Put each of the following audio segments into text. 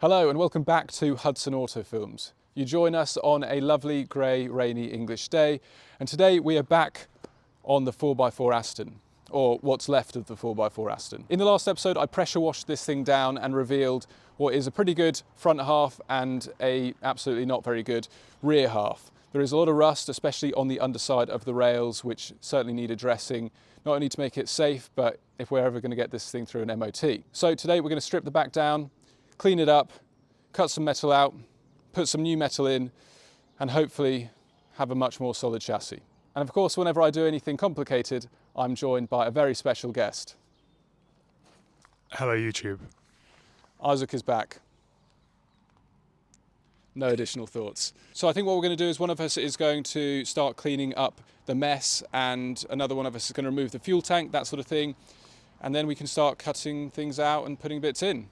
Hello and welcome back to Hudson Auto Films. You join us on a lovely grey, rainy English day, and today we are back on the 4x4 Aston, or what's left of the 4x4 Aston. In the last episode I pressure washed this thing down and revealed what is a pretty good front half and a absolutely not very good rear half. There is a lot of rust, especially on the underside of the rails, which certainly need addressing, not only to make it safe, but if we're ever going to get this thing through an MOT. So today we're going to strip the back down, clean it up, cut some metal out, put some new metal in, and hopefully have a much more solid chassis. And of course, whenever I do anything complicated, I'm joined by a very special guest. Hello, YouTube. Isaac is back. No additional thoughts. So I think what we're going to do is one of us is going to start cleaning up the mess, and another one of us is going to remove the fuel tank, that sort of thing. And then we can start cutting things out and putting bits in.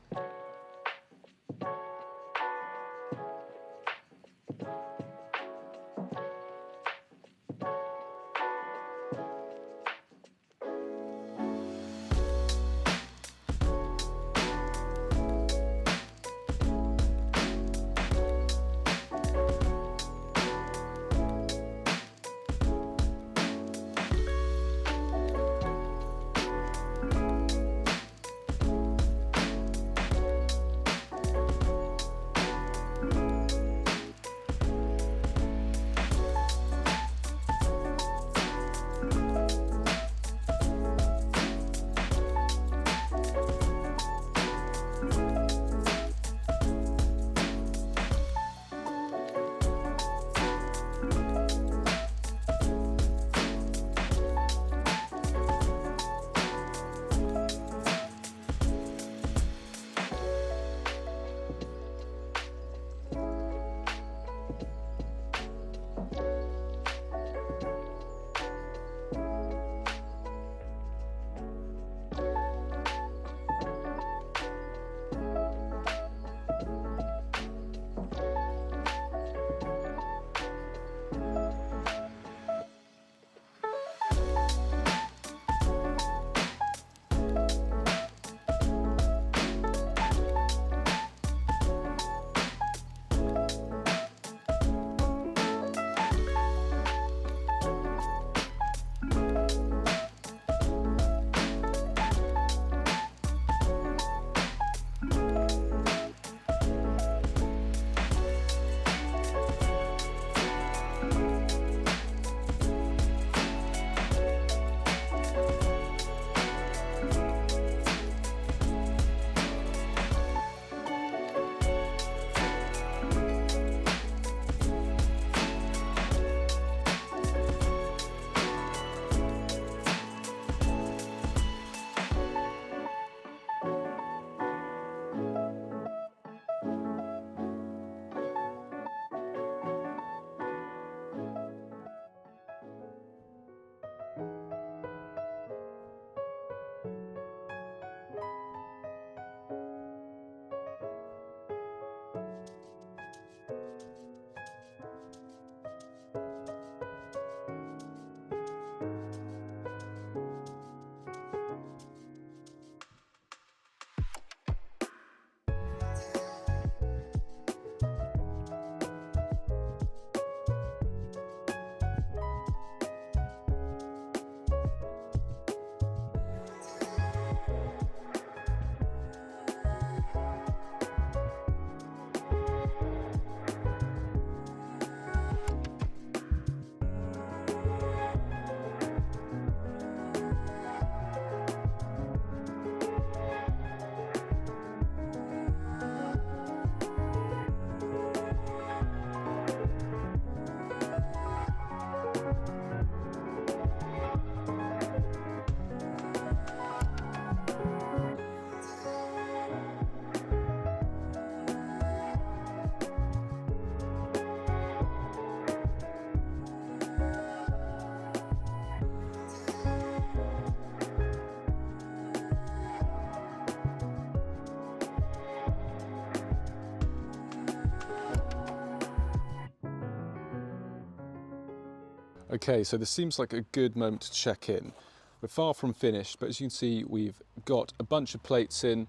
Okay, so this seems like a good moment to check in. We're far from finished, but as you can see, we've got a bunch of plates in,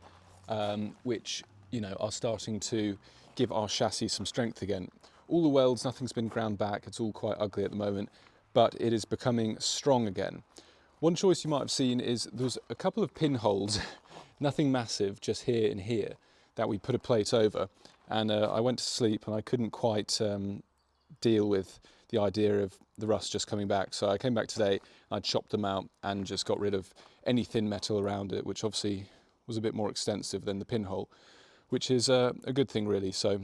which are starting to give our chassis some strength again. All the welds, nothing's been ground back, it's all quite ugly at the moment, but it is becoming strong again. One choice you might have seen is there's a couple of pinholes, nothing massive, just here and here, that we put a plate over. And I went to sleep and I couldn't quite deal with the idea of the rust just coming back. So I came back today, and I chopped them out and just got rid of any thin metal around it, which obviously was a bit more extensive than the pinhole, which is a good thing really. So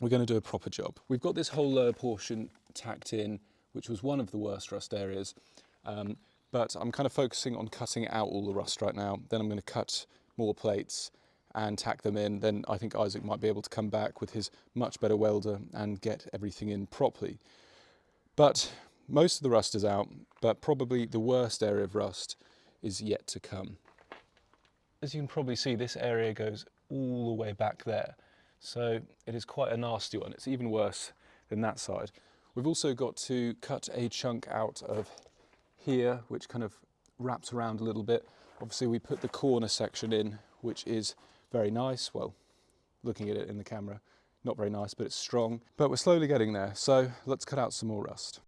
we're going to do a proper job. We've got this whole lower portion tacked in, which was one of the worst rust areas. But I'm kind of focusing on cutting out all the rust right now. Then I'm going to cut more plates and tack them in. Then I think Isaac might be able to come back with his much better welder and get everything in properly. But most of the rust is out, but probably the worst area of rust is yet to come. As you can probably see, this area goes all the way back there. So it is quite a nasty one. It's even worse than that side. We've also got to cut a chunk out of here, which kind of wraps around a little bit. Obviously we put the corner section in, which is very nice. Well, looking at it in the camera, not very nice, but it's strong. But we're slowly getting there. So let's cut out some more rust.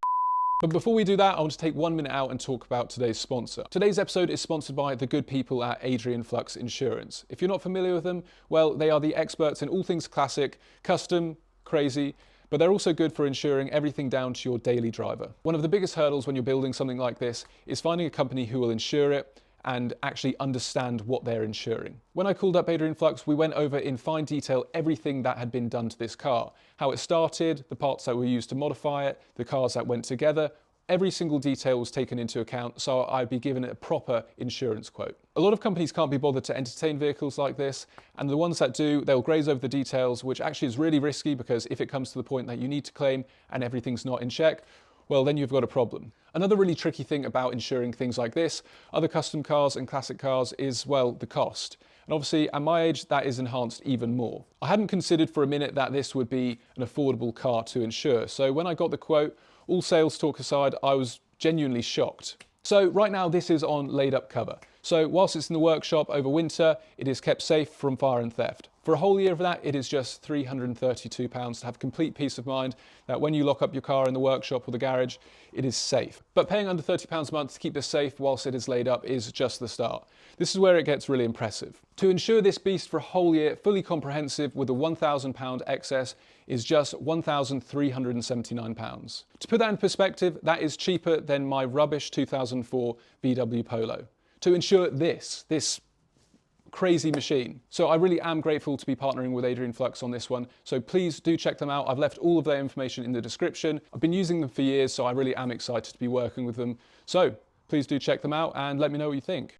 But before we do that, I want to take 1 minute out and talk about today's sponsor. Today's episode is sponsored by the good people at Adrian Flux Insurance. If you're not familiar with them, well, they are the experts in all things classic, custom, crazy, but they're also good for insuring everything down to your daily driver. One of the biggest hurdles when you're building something like this is finding a company who will insure it and actually understand what they're insuring. When I called up Adrian Flux, we went over in fine detail everything that had been done to this car, how it started, the parts that were used to modify it, the cars that went together. Every single detail was taken into account, so I'd be given a proper insurance quote. A lot of companies can't be bothered to entertain vehicles like this, and the ones that do, they'll graze over the details, which actually is really risky because if it comes to the point that you need to claim and everything's not in check, well, then you've got a problem. Another really tricky thing about insuring things like this, other custom cars and classic cars, is, well, the cost. And obviously, at my age, that is enhanced even more. I hadn't considered for a minute that this would be an affordable car to insure. So when I got the quote, all sales talk aside, I was genuinely shocked. So right now, this is on laid up cover. So whilst it's in the workshop over winter, it is kept safe from fire and theft. For a whole year of that, it is just £332 to have complete peace of mind that when you lock up your car in the workshop or the garage, it is safe. But paying under £30 a month to keep this safe whilst it is laid up is just the start. This is where it gets really impressive. To insure this beast for a whole year, fully comprehensive with a £1,000 excess, is just £1,379. To put that in perspective, that is cheaper than my rubbish 2004 VW Polo. To insure this crazy machine. So I really am grateful to be partnering with Adrian Flux on this one. So please do check them out. I've left all of their information in the description. I've been using them for years, so I really am excited to be working with them. So please do check them out and let me know what you think.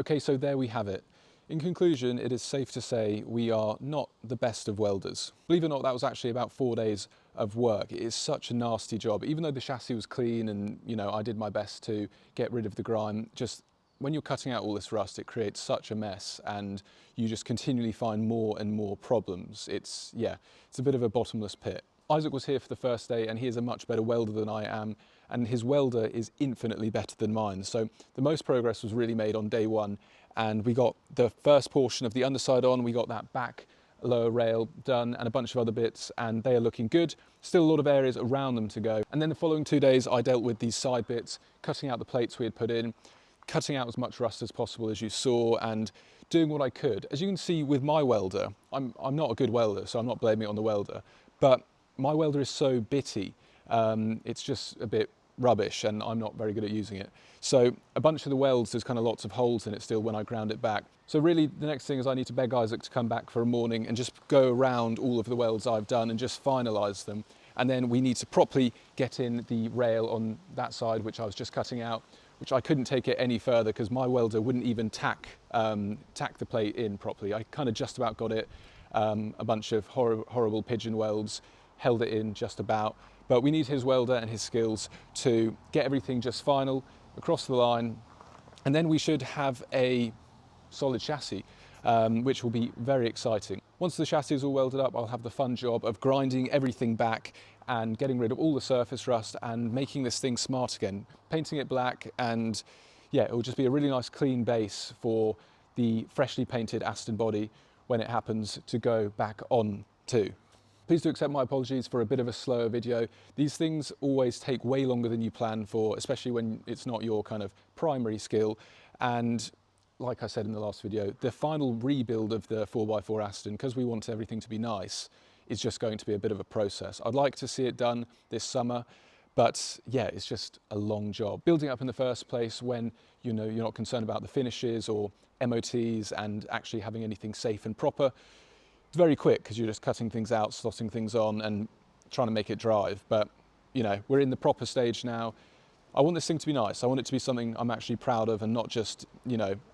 Okay, so there we have it. In conclusion, it is safe to say we are not the best of welders. Believe it or not, that was actually about 4 days of work. It is such a nasty job. Even though the chassis was clean and, I did my best to get rid of the grime, just when you're cutting out all this rust, it creates such a mess and you just continually find more and more problems. It's a bit of a bottomless pit. Isaac was here for the first day and he is a much better welder than I am, and his welder is infinitely better than mine. So the most progress was really made on day one, and we got the first portion of the underside on, we got that back lower rail done and a bunch of other bits, and they are looking good. Still a lot of areas around them to go. And then the following 2 days I dealt with these side bits, cutting out the plates we had put in, cutting out as much rust as possible as you saw, and doing what I could. As you can see with my welder, I'm not a good welder, so I'm not blaming it on the welder, but my welder is so bitty, it's just a bit rubbish and I'm not very good at using it. So a bunch of the welds, there's kind of lots of holes in it still when I ground it back. So really the next thing is I need to beg Isaac to come back for a morning and just go around all of the welds I've done and just finalise them. And then we need to properly get in the rail on that side, which I was just cutting out, which I couldn't take it any further because my welder wouldn't even tack the plate in properly. I kind of just about got it, a bunch of horrible pigeon welds, held it in just about. But we need his welder and his skills to get everything just final across the line, and then we should have a solid chassis, which will be very exciting. Once the chassis is all welded up, I'll have the fun job of grinding everything back and getting rid of all the surface rust and making this thing smart again, painting it black, and it will just be a really nice clean base for the freshly painted Aston body when it happens to go back on too. Please do accept my apologies for a bit of a slower video. These things always take way longer than you plan for, especially when it's not your kind of primary skill. And like I said in the last video, the final rebuild of the 4x4 Aston, because we want everything to be nice, is just going to be a bit of a process. I'd like to see it done this summer, but it's just a long job. Building up in the first place when you're not concerned about the finishes or MOTs and actually having anything safe and proper, it's very quick because you're just cutting things out, slotting things on and trying to make it drive. But we're in the proper stage now. I want this thing to be nice. I want it to be something I'm actually proud of and not just,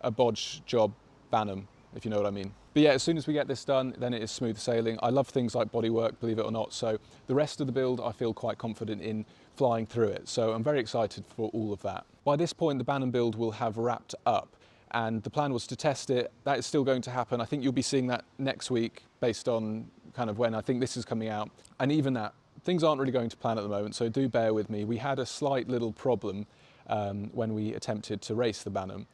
a bodge job Banham, if you know what I mean. But as soon as we get this done, then it is smooth sailing. I love things like bodywork, believe it or not. So the rest of the build, I feel quite confident in flying through it. So I'm very excited for all of that. By this point, the Banham build will have wrapped up, and the plan was to test it. That is still going to happen. I think you'll be seeing that next week based on kind of when I think this is coming out. And even that, things aren't really going to plan at the moment, so do bear with me. We had a slight little problem when we attempted to race the Banham.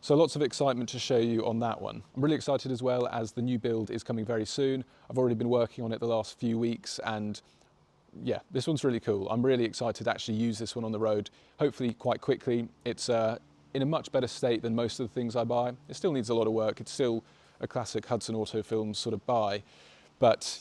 So lots of excitement to show you on that one. I'm really excited as well as the new build is coming very soon. I've already been working on it the last few weeks, and this one's really cool. I'm really excited to actually use this one on the road, hopefully quite quickly. It's in a much better state than most of the things I buy. It still needs a lot of work. It's still a classic Hudson Auto Films sort of buy, but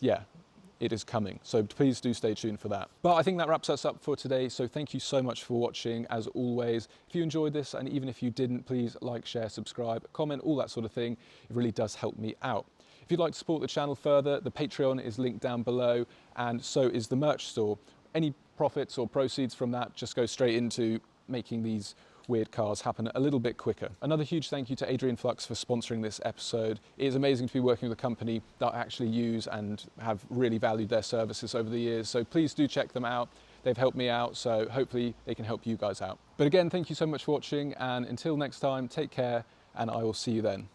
it is coming. So please do stay tuned for that. But I think that wraps us up for today. So thank you so much for watching as always. If you enjoyed this, and even if you didn't, please like, share, subscribe, comment, all that sort of thing. It really does help me out. If you'd like to support the channel further, the Patreon is linked down below, and so is the merch store. Any profits or proceeds from that just go straight into making these weird cars happen a little bit quicker. Another huge thank you to Adrian Flux for sponsoring this episode. It is amazing to be working with a company that I actually use and have really valued their services over the years. So please do check them out. They've helped me out, so hopefully they can help you guys out. But again, thank you so much for watching, and until next time, take care, and I will see you then.